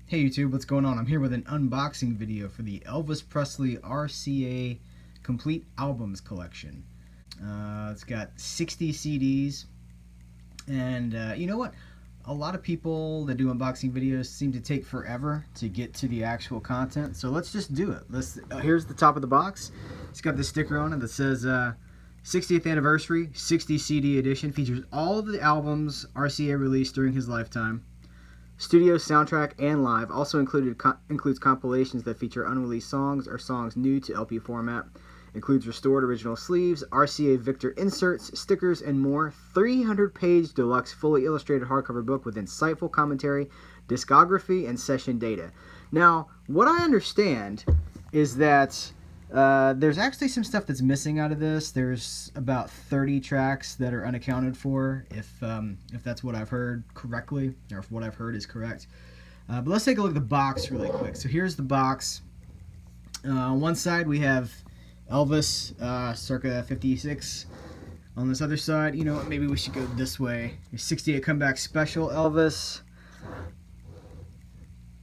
Hey YouTube, what's going on? I'm here with an unboxing video for the Elvis Presley RCA Complete Albums Collection. It's got 60 CDs, and you know what? A lot of people that do unboxing videos seem to take forever to get to the actual content, so let's just do it. Here's the top of the box. It's got this sticker on it that says 60th Anniversary 60 CD Edition. Features all of the albums RCA released during his lifetime. Studio, soundtrack, and live. Also includes compilations that feature unreleased songs or songs new to LP format. Includes restored original sleeves, RCA Victor inserts, stickers, and more. 300-page deluxe fully illustrated hardcover book with insightful commentary, discography, and session data. Now, what I understand is that there's actually some stuff that's missing out of this. There's about 30 tracks that are unaccounted for, if that's what I've heard correctly, or if what I've heard is correct. But let's take a look at the box really quick. So here's the box. On one side we have Elvis, circa 56. On this other side, you know what, maybe we should go this way. 68 Comeback Special Elvis.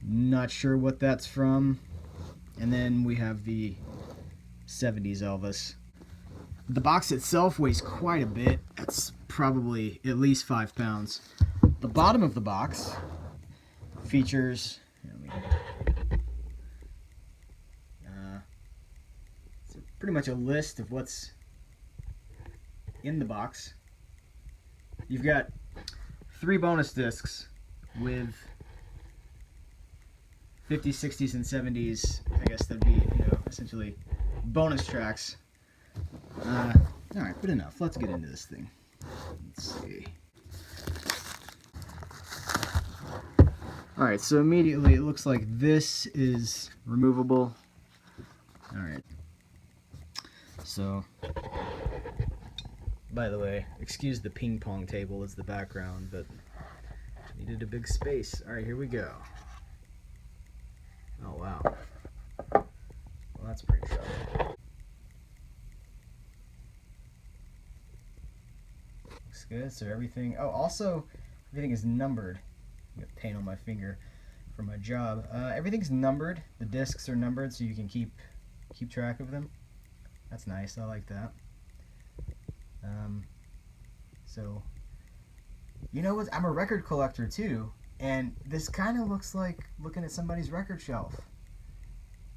Not sure what that's from. And then we have the 70s Elvis. The box itself weighs quite a bit. It's probably at least 5 pounds. The bottom of the box features it's pretty much a list of what's in the box. You've got 3 bonus discs with 50s, 60s, and 70s. I guess that'd be, essentially bonus tracks. Alright, but enough. Let's get into this thing. Let's see. Alright, so immediately it looks like this is removable. Alright. So, by the way, excuse the ping pong table as the background, but needed a big space. Alright, here we go. Oh, wow. Well, that's pretty sharp. Looks good. So everything... Oh, also, everything is numbered. I got paint on my finger for my job. Everything's numbered. The discs are numbered so you can keep track of them. That's nice. I like that. So, you know what? I'm a record collector too, and this kind of looks like looking at somebody's record shelf.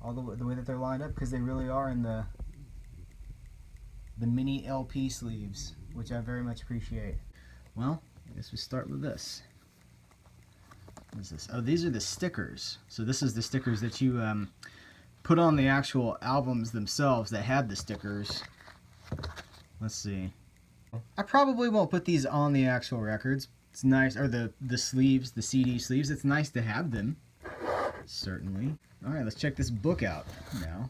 All the way that they're lined up, because they really are in the mini LP sleeves, which I very much appreciate. Well, I guess we start with this. What is this? Oh, these are the stickers. So this is the stickers that you put on the actual albums themselves that had the stickers. Let's see. I probably won't put these on the actual records. It's nice, or the sleeves, the CD sleeves. It's nice to have them, certainly. All right, let's check this book out now.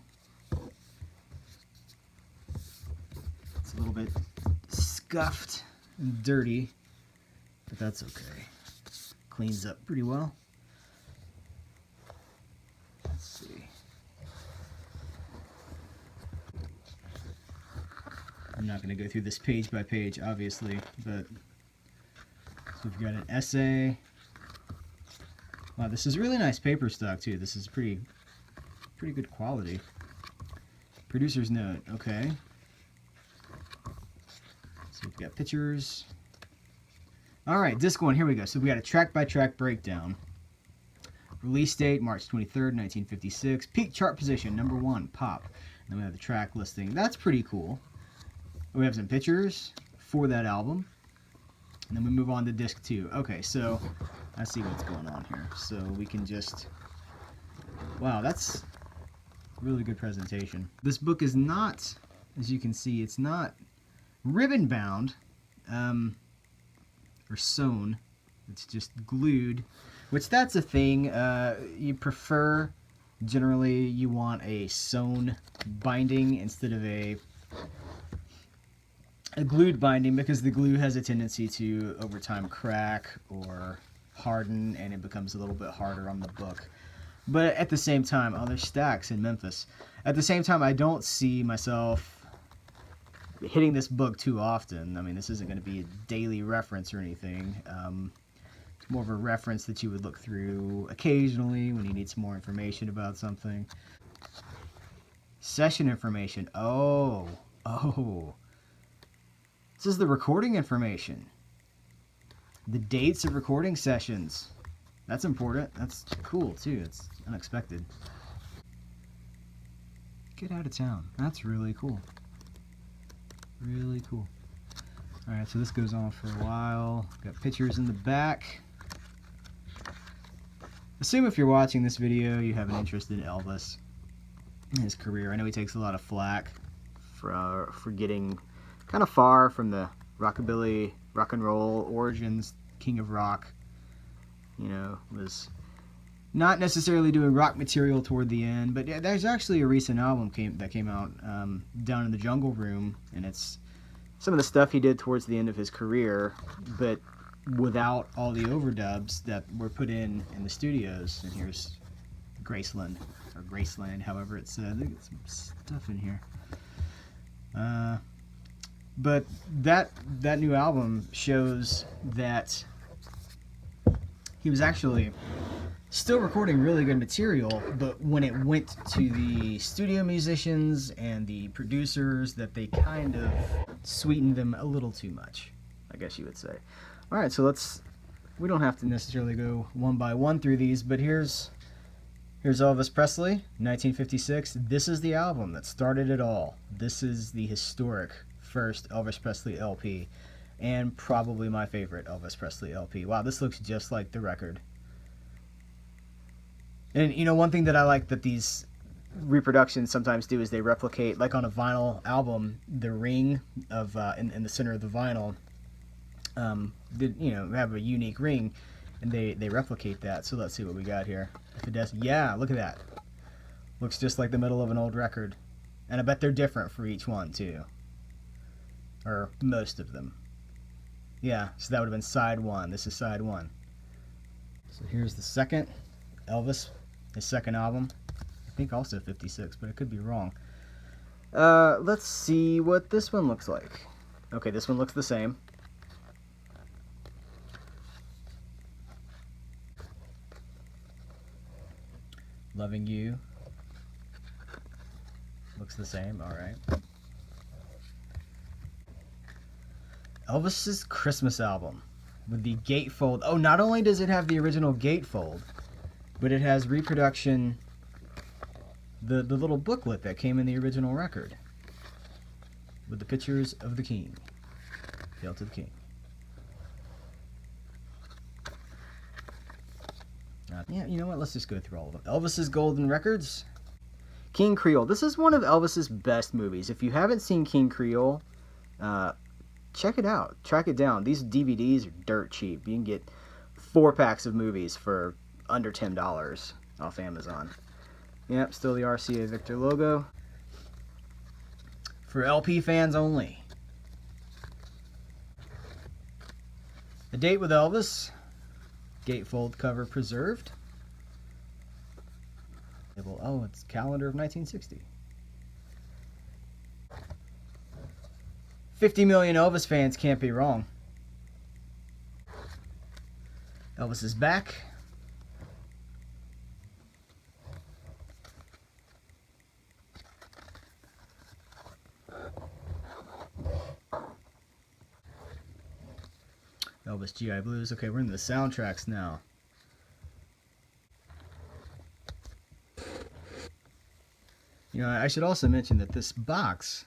It's a little bit scuffed and dirty, but that's okay. Cleans up pretty well. Let's see. I'm not going to go through this page by page, obviously, but so we've got an essay. Wow, this is really nice paper stock too. This is pretty good quality. Producer's note, okay. So we've got pictures. All right, disc 1, here we go. So we got a track-by-track breakdown. Release date, March 23rd, 1956. Peak chart position, number 1, pop. And then we have the track listing. That's pretty cool. We have some pictures for that album. And then we move on to disc 2. Okay, so I see what's going on here. So we can just... Wow, that's really good presentation. This book is not, as you can see, it's not ribbon bound or sewn. It's just glued, which that's a thing. You prefer, generally, you want a sewn binding instead of a glued binding, because the glue has a tendency to over time crack or harden, and it becomes a little bit harder on the book. But at the same time, oh, there's stacks in Memphis. At the same time, I don't see myself hitting this book too often. I mean, this isn't going to be a daily reference or anything. more of a reference that you would look through occasionally when you need some more information about something. Session information. Oh. This is the recording information. The dates of recording sessions. That's important. That's cool too. It's unexpected. Get out of town. That's really cool. Really cool. Alright, so this goes on for a while. Got pictures in the back. Assume if you're watching this video, you have an interest in Elvis and his career. I know he takes a lot of flack for getting kind of far from the rockabilly, rock and roll origins. King of rock, you know, was not necessarily doing rock material toward the end, but yeah, there's actually a recent album that came out, Down in the Jungle Room, and it's some of the stuff he did towards the end of his career, but without all the overdubs that were put in the studios. And here's Graceland, or Graceland, however it's said. I think it's some stuff in here. But that new album shows that he was actually still recording really good material, but when it went to the studio musicians and the producers, that they kind of sweetened them a little too much, I guess you would say. All right, so we don't have to necessarily go one by one through these, but here's Elvis Presley, 1956. This is the album that started it all. This is the historic first Elvis Presley LP, and probably my favorite Elvis Presley LP. Wow, this looks just like the record. And you know, one thing that I like that these reproductions sometimes do is they replicate, like on a vinyl album, the ring of in the center of the vinyl. You know, have a unique ring, and they replicate that. So let's see what we got here. Yeah, look at that. Looks just like the middle of an old record, and I bet they're different for each one too, or most of them. Yeah, so that would have been side one. This is side one. So here's the second Elvis, his second album. I think also 56, but I could be wrong. Let's see what this one looks like. Okay, this one looks the same. Loving You looks the same. All right. Elvis's Christmas album with the gatefold. Oh, not only does it have the original gatefold, but it has reproduction, the little booklet that came in the original record with the pictures of the king. Hail to the king. Yeah, you know what? Let's just go through all of them. Elvis's Golden Records. King Creole. This is one of Elvis's best movies. If you haven't seen King Creole, check it out. Track it down. These DVDs are dirt cheap. You can get 4 packs of movies for under $10 off Amazon. Yep, still the RCA Victor logo. For LP fans only. A Date with Elvis. Gatefold cover preserved. Oh, it's calendar of 1960. 50 million Elvis fans can't be wrong. Elvis is back. Elvis GI Blues. Okay, we're in the soundtracks now. You know, I should also mention that this box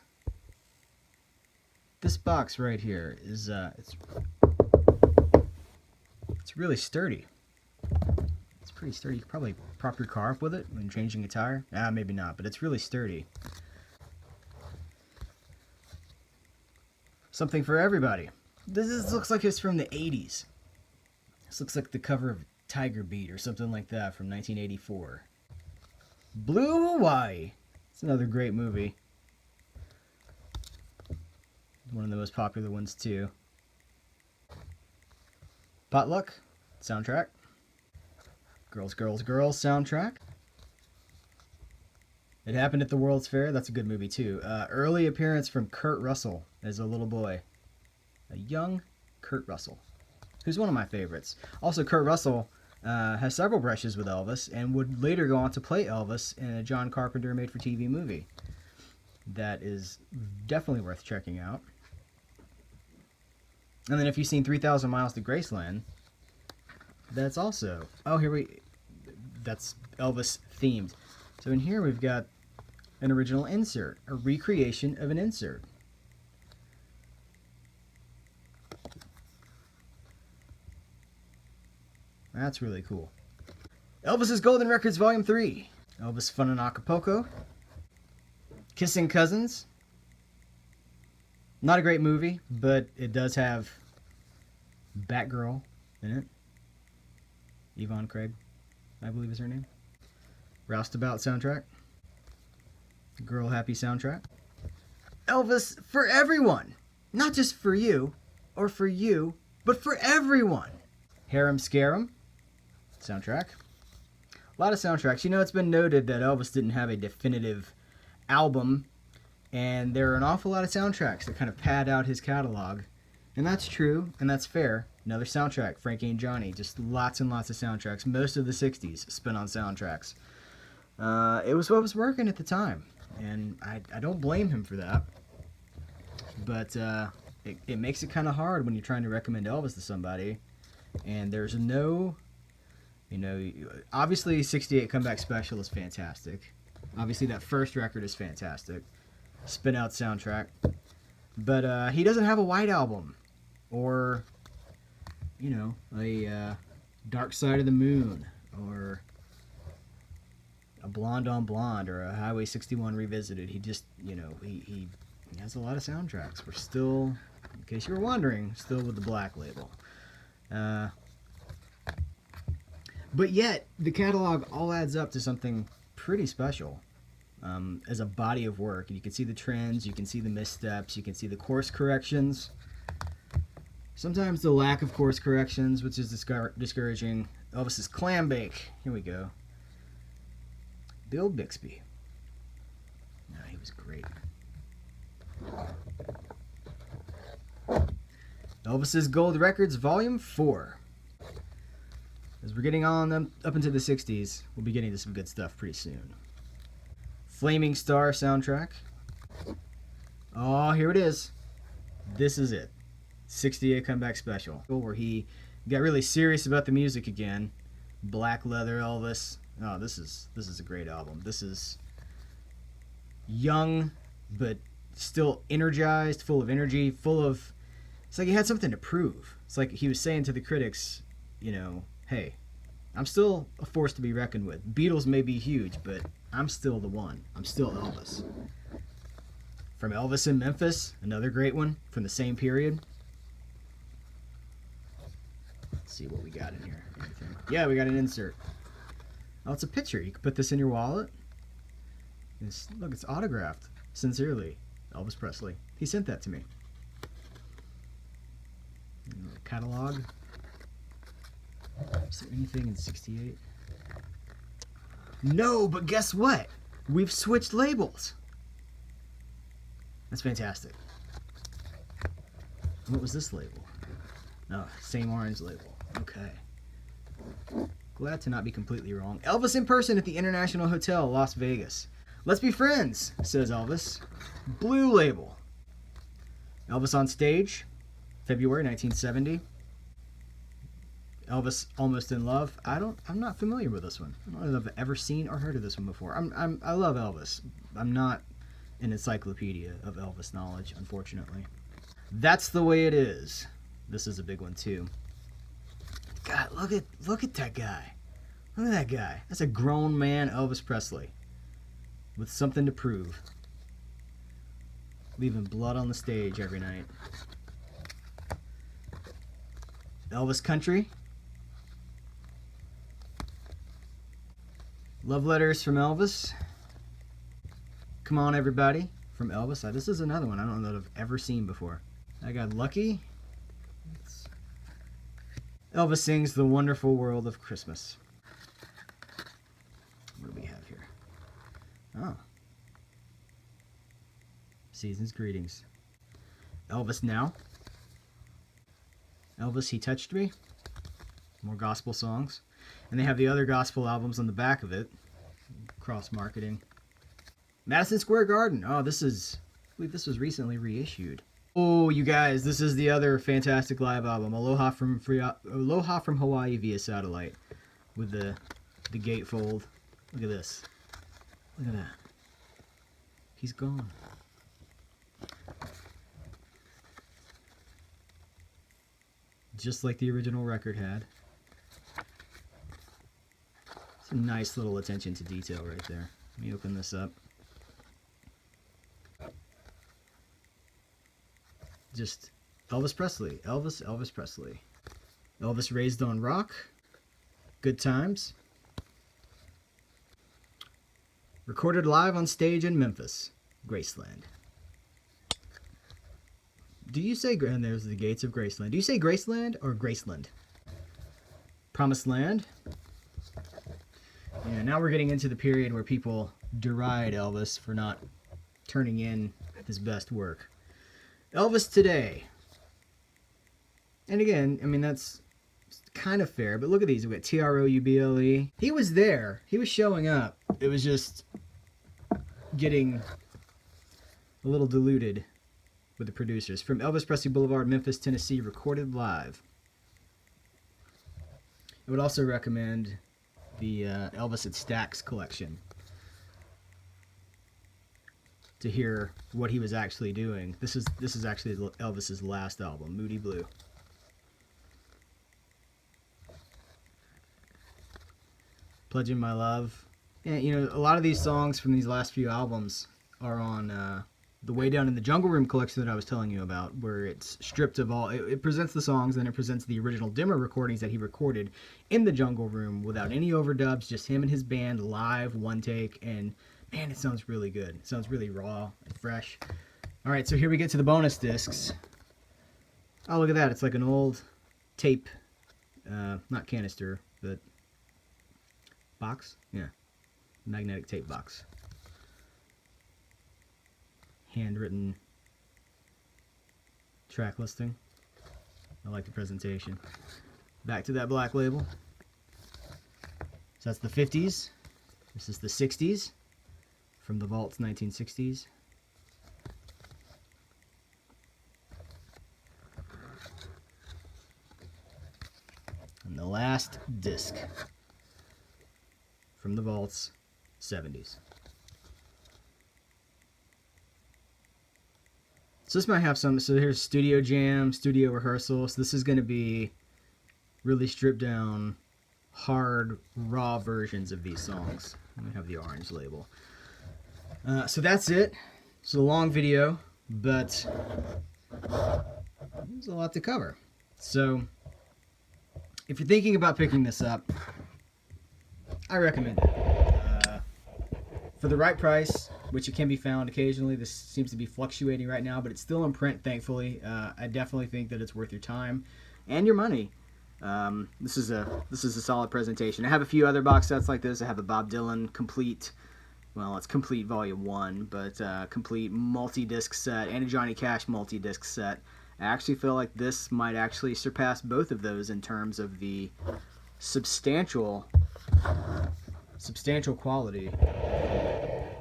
right here is it's really sturdy. It's pretty sturdy. You could probably prop your car up with it when changing a tire. Maybe not, but it's really sturdy. Something for everybody. This looks like it's from the 80s. This looks like the cover of Tiger Beat or something like that from 1984. Blue Hawaii. It's another great movie. One of the most popular ones too. Potluck soundtrack. Girls, Girls, Girls soundtrack. It Happened at the World's Fair. That's a good movie too. Early appearance from Kurt Russell as a little boy. A young Kurt Russell. who's one of my favorites. Also, Kurt Russell has several brushes with Elvis and would later go on to play Elvis in a John Carpenter made-for-TV movie. That is definitely worth checking out. And then if you've seen 3,000 Miles to Graceland, that's also... that's Elvis themed. So in here we've got an original insert, a recreation of an insert. That's really cool. Elvis's Golden Records Volume 3. Elvis Fun in Acapulco. Kissing Cousins. Not a great movie, but it does have Batgirl in it. Yvonne Craig, I believe is her name. Roustabout soundtrack. Girl Happy soundtrack. Elvis for everyone. Not just for you, or for you, but for everyone. Harem Scarum soundtrack. A lot of soundtracks. You know, it's been noted that Elvis didn't have a definitive album, and there are an awful lot of soundtracks that kind of pad out his catalog. And that's true, and that's fair. Another soundtrack, Frankie and Johnny. Just lots and lots of soundtracks. Most of the 60s spent on soundtracks. It was what was working at the time, and I don't blame him for that. But it makes it kind of hard when you're trying to recommend Elvis to somebody, and there's no... You know, obviously 68 Comeback Special is fantastic. Obviously that first record is fantastic. Spin Out soundtrack. But he doesn't have a White Album. Or, you know, a Dark Side of the Moon. Or a Blonde on Blonde. Or a Highway 61 Revisited. He just, you know, he has a lot of soundtracks. We're still, in case you were wondering, still with the Black Label. But yet, the catalog all adds up to something pretty special as a body of work. And you can see the trends, you can see the missteps, you can see the course corrections. Sometimes the lack of course corrections, which is discouraging. Elvis's Clam Bake. Here we go. Bill Bixby. No, he was great. Elvis's Gold Records Volume 4. As we're getting on them up into the 60s, we'll be getting to some good stuff pretty soon. Flaming Star soundtrack. Oh, here it is. This is it. 68 Comeback Special, where he got really serious about the music again. Black leather Elvis. Oh, this is a great album. This is young, but still energized, full of energy, full of... It's like he had something to prove. It's like he was saying to the critics, you know, hey, I'm still a force to be reckoned with. Beatles may be huge, but I'm still the one. I'm still Elvis. From Elvis in Memphis, another great one from the same period. Let's see what we got in here. Anything? Yeah, we got an insert. Oh, it's a picture. You can put this in your wallet. Look, it's autographed. Sincerely, Elvis Presley. He sent that to me. Catalog. Is there anything in 68? No, but guess what? We've switched labels. That's fantastic. What was this label? No, same orange label. Okay. Glad to not be completely wrong. Elvis in person at the International Hotel, Las Vegas. Let's be friends, says Elvis. Blue label. Elvis on stage, February 1970. Elvis Almost in Love. I'm not familiar with this one. I don't know if I've ever seen or heard of this one before. I love Elvis. I'm not an encyclopedia of Elvis knowledge, unfortunately. That's the Way It Is. This is a big one too. God, look at that guy. Look at that guy. That's a grown man Elvis Presley with something to prove. Leaving blood on the stage every night. Elvis Country. Love Letters from Elvis. Come On Everybody from Elvis. This is another one I don't know that I've ever seen before. I got Lucky. Elvis Sings The Wonderful World of Christmas. What do we have here? Oh. Season's Greetings. Elvis Now. Elvis, He Touched Me. More gospel songs. And they have the other gospel albums on the back of it. Cross-marketing. Madison Square Garden. Oh, I believe this was recently reissued. Oh, you guys, this is the other fantastic live album, Aloha from Hawaii via satellite, with the gatefold. Look at this. Look at that. He's gone. Just like the original record had. Some nice little attention to detail right there. Let me open this up. Just Elvis Presley. Elvis Presley. Elvis Raised on Rock. Good Times. Recorded live on stage in Memphis. Graceland. Do you say, and there's the gates of Graceland. Do you say Graceland or Graceland? Promised Land. Yeah, now we're getting into the period where people deride Elvis for not turning in his best work. Elvis Today. And again, I mean, that's kind of fair, but look at these. We've got Trouble. He was there. He was showing up. It was just getting a little diluted with the producers. From Elvis Presley Boulevard, Memphis, Tennessee, recorded live. I would also recommend the Elvis at Stax collection to hear what he was actually doing. This is actually Elvis's last album, Moody Blue. Pledging My Love. And you know, a lot of these songs from these last few albums are on the Way Down in the Jungle Room collection that I was telling you about, where it's stripped of all. It presents the songs, and it presents the original Dimmer recordings that he recorded in the Jungle Room without any overdubs, just him and his band live, one take, and man, it sounds really good. It sounds really raw and fresh. All right, so here we get to the bonus discs. Oh, look at that. It's like an old tape, not canister, but box? Yeah, magnetic tape box. Handwritten track listing. I like the presentation. Back to that black label. So that's the 50s. This is the 60s. From the Vault's 1960s. And the last disc from the Vault's 70s. So this might have some, so here's studio jam, studio rehearsal. So this is going to be really stripped down, hard, raw versions of these songs. I'm going to have the orange label. So that's it. It's a long video, but there's a lot to cover. So if you're thinking about picking this up, I recommend it. For the right price, which it can be found occasionally. This seems to be fluctuating right now, but it's still in print, thankfully. I definitely think that it's worth your time and your money. This is a solid presentation. I have a few other box sets like this. I have a Bob Dylan complete, well, it's complete volume 1, but complete multi-disc set and a Johnny Cash multi-disc set. I actually feel like this might actually surpass both of those in terms of the substantial quality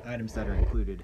items that are included.